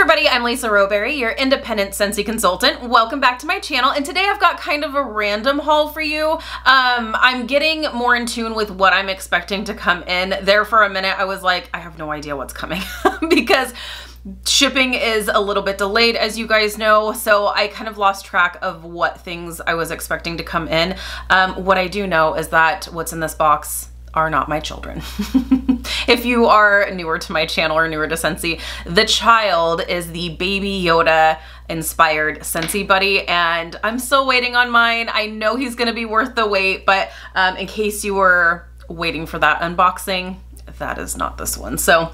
everybody, I'm Lisa Rowberry, your independent Scentsy consultant. Welcome back to my channel, and today I've got kind of a random haul for you. I'm getting more in tune with what I'm expecting to come in. There for a minute I was like, I have no idea what's coming because shipping is a little bit delayed, as you guys know, so I kind of lost track of what things I was expecting to come in. What I do know is that what's in this box are not my children. If you are newer to my channel or newer to Scentsy, the child is the Baby Yoda inspired Scentsy buddy, and I'm still waiting on mine. I know he's gonna be worth the wait, but in case you were waiting for that unboxing, that is not this one. So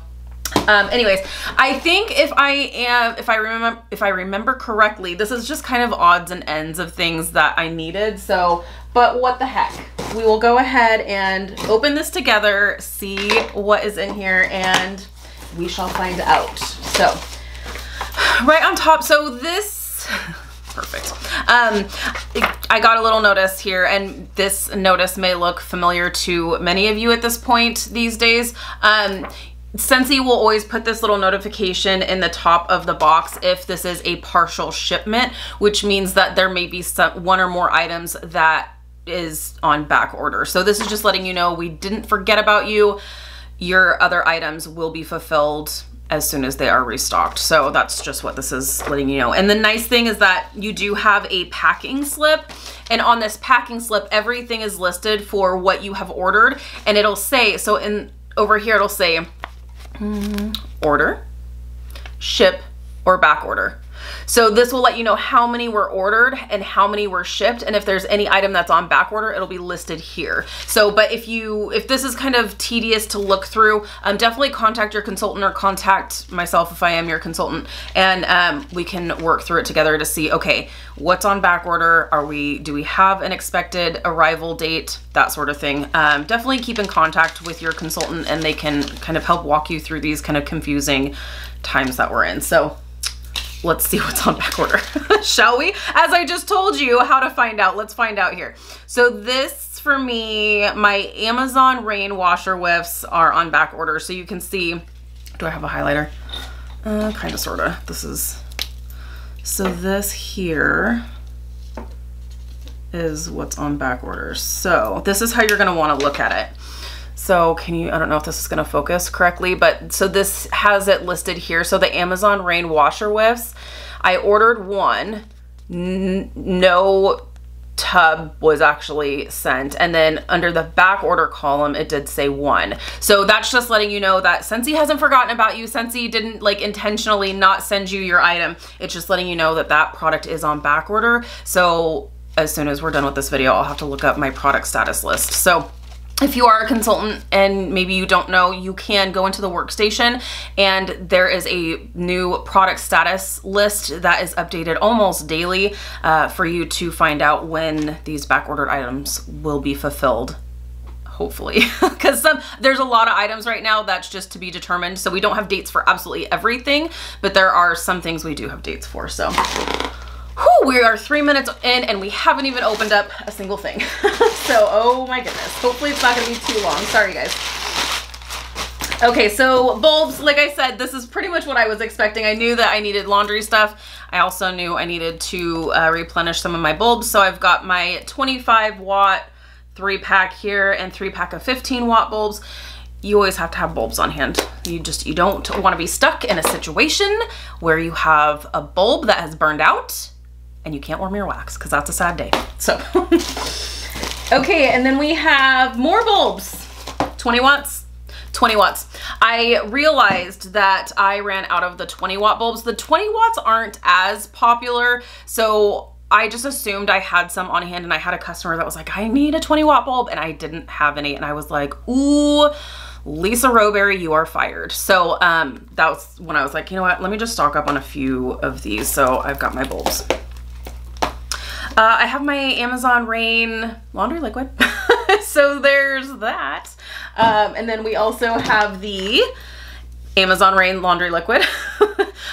anyways, I think if I remember correctly, this is just kind of odds and ends of things that I needed. So, but what the heck? We will go ahead and open this together, see what is in here, and we shall find out. So, right on top, so this, perfect. I got a little notice here, and this notice may look familiar to many of you at this point these days. Scentsy will always put this little notification in the top of the box if this is a partial shipment, which means that there may be one or more items that is on back order. So this is just letting you know we didn't forget about you. Your other items will be fulfilled as soon as they are restocked. So that's just what this is letting you know. And the nice thing is that you do have a packing slip, and on this packing slip, everything is listed for what you have ordered, and it'll say, so over here it'll say order, ship, or back order. So this will let you know how many were ordered and how many were shipped, and if there's any item that's on back order, it'll be listed here. So, but if this is kind of tedious to look through, definitely contact your consultant or contact myself if I am your consultant, and we can work through it together to see, okay, what's on back order? Do we have an expected arrival date? That sort of thing. Definitely keep in contact with your consultant, and they can kind of help walk you through these kind of confusing times that we're in. So let's see what's on back order, shall we? As I just told you how to find out, let's find out here. So this, for me, my Amazon Rain washer whiffs are on back order. So you can see, do I have a highlighter? Kind of, sort of. So this here is what's on back order. So this is how you're gonna wanna look at it. So I don't know if this is gonna focus correctly, but so this has it listed here. So the Amazon Rain washer whiffs, I ordered one, no tub was actually sent, and then under the back order column it did say one. So that's just letting you know that Scentsy hasn't forgotten about you. Scentsy didn't like intentionally not send you your item. It's just letting you know that that product is on back order. So as soon as we're done with this video, I'll have to look up my product status list. So if you are a consultant and maybe you don't know, you can go into the workstation, and there is a new product status list that is updated almost daily for you to find out when these back ordered items will be fulfilled, hopefully. Because there's a lot of items right now that's just to be determined. So we don't have dates for absolutely everything, but there are some things we do have dates for. So whew, we are 3 minutes in and we haven't even opened up a single thing. So, oh my goodness. Hopefully it's not gonna be too long. Sorry, guys. Okay, so bulbs, like I said, this is pretty much what I was expecting. I knew that I needed laundry stuff. I also knew I needed to replenish some of my bulbs. So I've got my 25 watt 3-pack here and 3-pack of 15 watt bulbs. You always have to have bulbs on hand. You don't want to be stuck in a situation where you have a bulb that has burned out and you can't warm your wax, because that's a sad day. So, okay, and then we have more bulbs, 20 watts. 20 watts. I realized that I ran out of the 20 watt bulbs. The 20 watts aren't as popular, so I just assumed I had some on hand, and I had a customer that was like, I need a 20 watt bulb, and I didn't have any, and I was like, ooh, Lisa Rowberry, you are fired. So that was when I was like, you know what, let me just stock up on a few of these. So I've got my bulbs. I have my Amazon Rain laundry liquid. So there's that. And then we also have the Amazon Rain laundry liquid.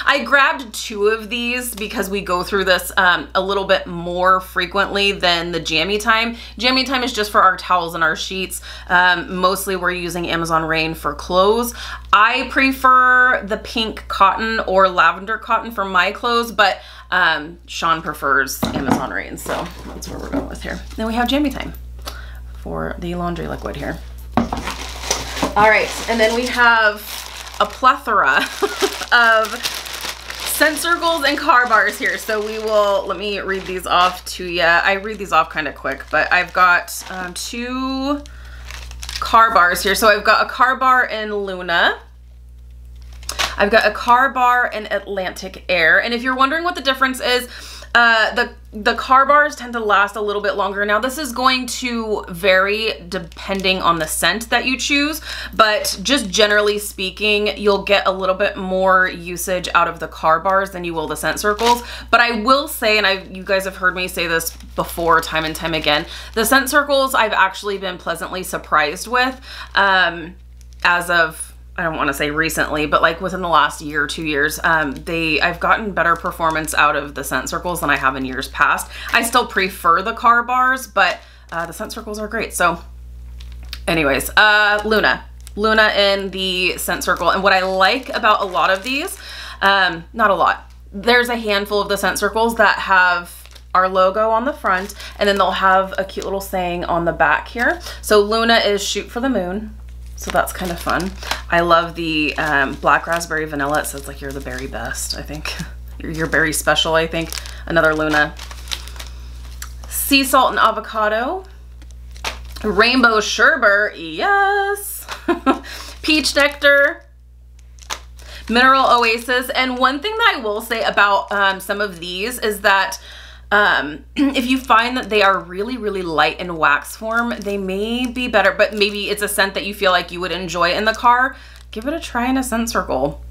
I grabbed 2 of these because we go through this a little bit more frequently than the Jammy Time. Jammy Time is just for our towels and our sheets. Mostly we're using Amazon Rain for clothes. I prefer the pink cotton or lavender cotton for my clothes, but Sean prefers Amazon Rain, so that's where we're going with here. Then we have Jammy Time for the laundry liquid here. All right, and then we have a plethora of scent circles and car bars here. So we will, let me read these off to you. I read these off kind of quick, but I've got 2 car bars here. So I've got a car bar in Luna. I've got a car bar in Atlantic Air. And if you're wondering what the difference is, the car bars tend to last a little bit longer. Now this is going to vary depending on the scent that you choose, but just generally speaking, you'll get a little bit more usage out of the car bars than you will the scent circles. But I will say, and you guys have heard me say this before time and time again, the scent circles I've actually been pleasantly surprised with as of, I don't want to say recently, but like within the last year or 2 years, I've gotten better performance out of the scent circles than I have in years past. I still prefer the car bars, but the scent circles are great. So anyways, Luna in the scent circle. And what I like about a lot of these, not a lot, there's a handful of the scent circles that have our logo on the front, and then they'll have a cute little saying on the back here. So Luna is shoot for the moon. So that's kind of fun. I love the black raspberry vanilla. It says like you're the berry best, I think. You're berry special, I think. Another Luna. Sea salt and avocado. Rainbow sherbet, yes. Peach nectar. Mineral oasis. And one thing that I will say about some of these is that if you find that they are really, really light in wax form, they may be better, but maybe it's a scent that you feel like you would enjoy in the car, give it a try in a scent circle.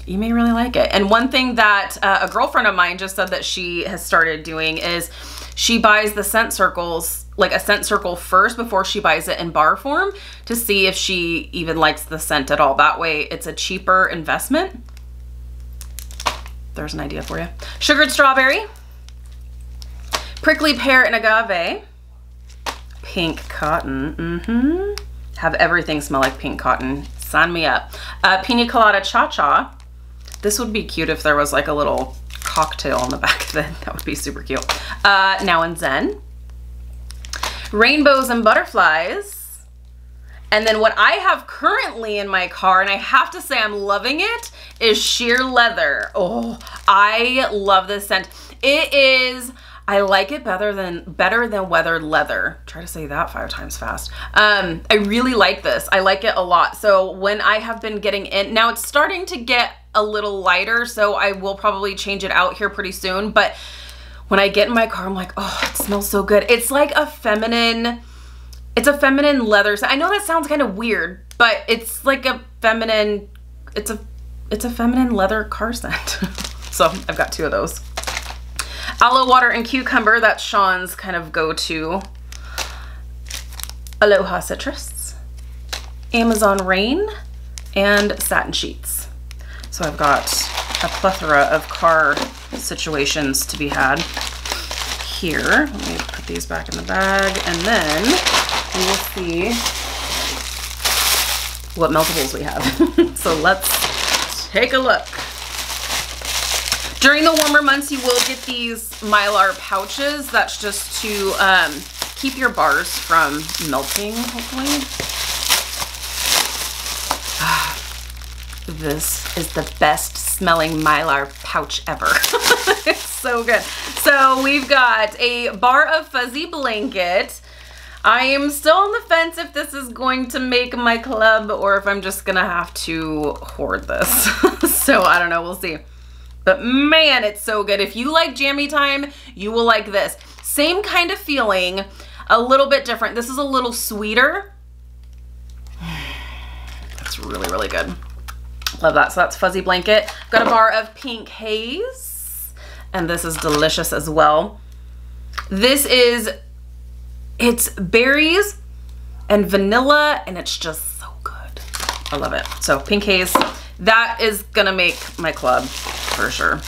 You may really like it. And one thing that a girlfriend of mine just said that she has started doing is she buys the scent circles, like a scent circle first before she buys it in bar form to see if she even likes the scent at all. That way it's a cheaper investment. There's an idea for you. Sugared strawberry. Prickly pear and agave. Pink cotton. Have everything smell like pink cotton. Sign me up. Pina colada cha-cha. This would be cute if there was like a little cocktail on the back of it. That would be super cute. Now and Zen. Rainbows and butterflies. And then what I have currently in my car, and I have to say I'm loving it, is sheer leather. Oh, I love this scent. It is... I like it better than weathered leather. Try to say that 5 times fast. I really like this. I like it a lot. So when I have been getting in, now it's starting to get a little lighter, so I will probably change it out here pretty soon. But when I get in my car, I'm like, oh, it smells so good. It's like a feminine, it's a feminine leather. I know that sounds kind of weird, but it's like a feminine, it's a feminine leather car scent. So I've got 2 of those. Aloe water and cucumber, that's Sean's kind of go-to. Aloha citrus, Amazon rain, and satin sheets. So I've got a plethora of car situations to be had here. Let me put these back in the bag, and then we will see what meltables we have. So let's take a look. During the warmer months, you will get these Mylar pouches. That's just to keep your bars from melting, hopefully. This is the best smelling Mylar pouch ever. It's so good. So we've got a bar of fuzzy blanket. I am still on the fence if this is going to make my club or if I'm just gonna have to hoard this. So I don't know, we'll see. But man, it's so good. If you like Jammy Time, you will like this. Same kind of feeling, a little bit different. This is a little sweeter. That's really, really good. Love that. So that's Fuzzy Blanket. Got a bar of Pink Haze, and this is delicious as well. This is, it's berries and vanilla, and it's just so good. I love it. So Pink Haze, that is gonna make my club. for sure.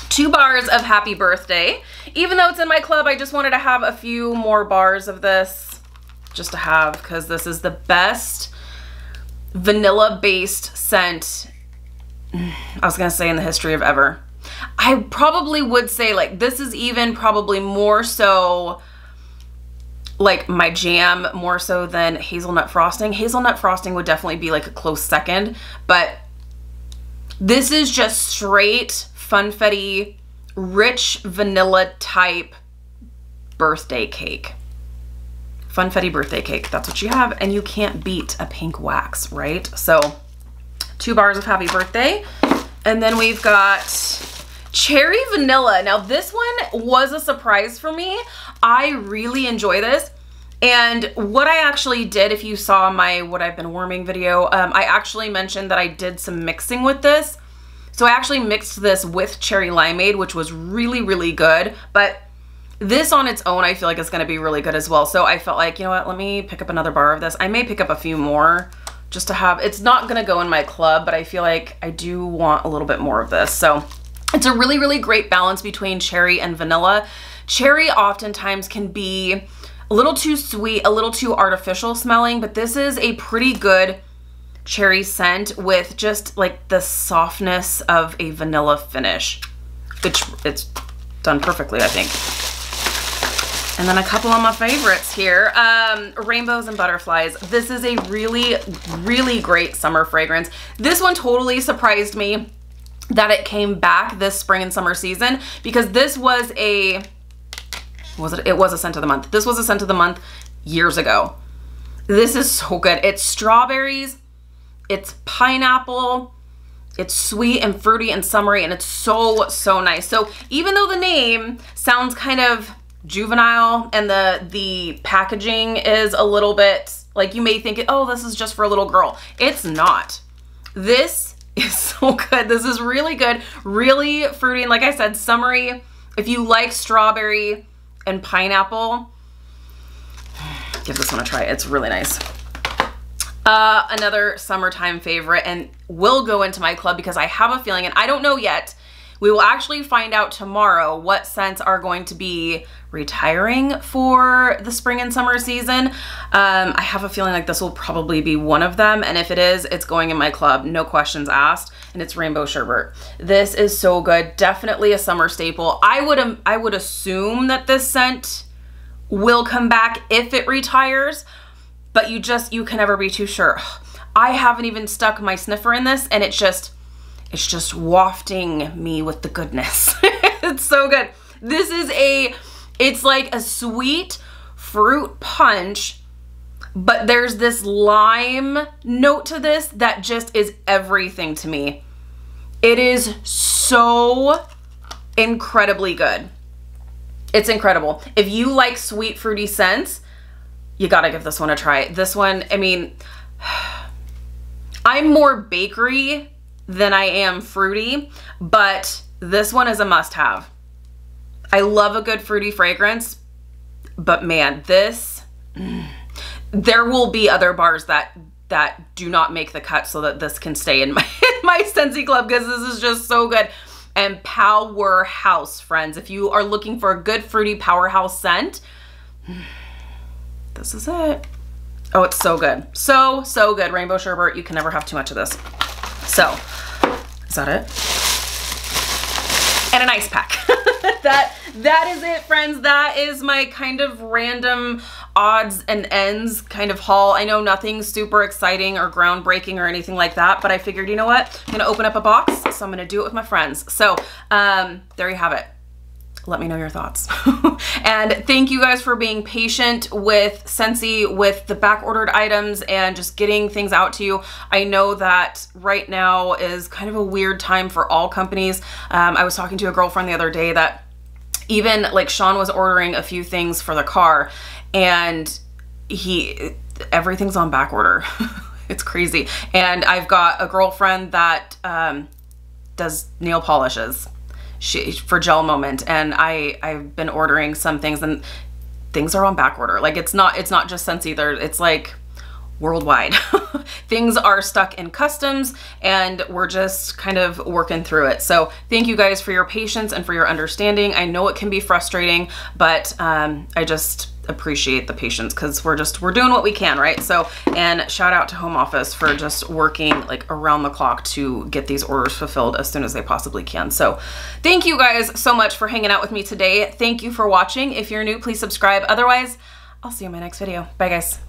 2 bars of Happy Birthday. Even though it's in my club, I just wanted to have a few more bars of this just to have, because this is the best vanilla-based scent, I was gonna say in the history of ever. I probably would say like this is even probably more so like my jam, more so than hazelnut frosting. Hazelnut frosting would definitely be like a close second, but this is just straight funfetti, rich vanilla type birthday cake. Funfetti birthday cake, that's what you have, and you can't beat a pink wax, right? So 2 bars of Happy Birthday. And then we've got Cherry Vanilla. Now this one was a surprise for me. I really enjoy this. And what I actually did, if you saw my What I've Been Warming video, I actually mentioned that I did some mixing with this. So I actually mixed this with Cherry Limeade, which was really, really good. But this on its own, I feel like it's gonna be really good as well. So I felt like, you know what, let me pick up another bar of this. I may pick up a few more just to have, it's not gonna go in my club, but I feel like I do want a little bit more of this. So it's a really, really great balance between cherry and vanilla. Cherry oftentimes can be a little too sweet, a little too artificial smelling, but this is a pretty good cherry scent with just like the softness of a vanilla finish, which it's done perfectly, I think. And then a couple of my favorites here, Rainbows and Butterflies. This is a really, really great summer fragrance. This one totally surprised me that it came back this spring and summer season, because this was a, it was a scent of the month. This was a scent of the month years ago. This is so good. It's strawberries, it's pineapple, it's sweet and fruity and summery, and it's so, so nice. So even though the name sounds kind of juvenile and the packaging is a little bit like, you may think, oh, this is just for a little girl. It's not. This is so good. This is really good, really fruity, and like I said, summery. If you like strawberry and pineapple, give this one a try. It's really nice. Another summertime favorite, and will go into my club because I have a feeling, and I don't know yet, we will actually find out tomorrow what scents are going to be retiring for the spring and summer season. I have a feeling like this will probably be one of them, and if it is, it's going in my club, no questions asked, and it's Rainbow Sherbet. This is so good. Definitely a summer staple. I would assume that this scent will come back if it retires, but you can never be too sure. I haven't even stuck my sniffer in this, and it's just wafting me with the goodness. It's so good. This is it's like a sweet fruit punch, but there's this lime note to this that just is everything to me. It is so incredibly good. It's incredible. If you like sweet fruity scents, you gotta give this one a try. This one, I mean, I'm more bakery than I am fruity, but this one is a must-have. I love a good fruity fragrance, but man, there will be other bars that do not make the cut so that this can stay in my Scentsy club, because this is just so good. And powerhouse, friends. If you are looking for a good fruity powerhouse scent, this is it. Oh, it's so good. So, so good. Rainbow Sherbet. You can never have too much of this. So, is that it? And an ice pack. That is it, friends. That is my kind of random odds and ends kind of haul. I know nothing super exciting or groundbreaking or anything like that, but I figured, you know what? I'm gonna open up a box, so I'm gonna do it with my friends. So, there you have it. Let me know your thoughts. And thank you guys for being patient with Scentsy, with the back ordered items and just getting things out to you. I know that right now is kind of a weird time for all companies. I was talking to a girlfriend the other day that even like Sean was ordering a few things for the car, and everything's on back order. It's crazy. And I've got a girlfriend that does nail polishes for Gel Moment, and I've been ordering some things, and things are on back order. Like it's not just Scentsy, it's like worldwide. Things are stuck in customs and we're just kind of working through it. So thank you guys for your patience and for your understanding. I know it can be frustrating, but I just appreciate the patience because we're doing what we can, right? So, and shout out to home office for just working like around the clock to get these orders fulfilled as soon as they possibly can. So thank you guys so much for hanging out with me today. Thank you for watching. If you're new, please subscribe. Otherwise, I'll see you in my next video. Bye guys.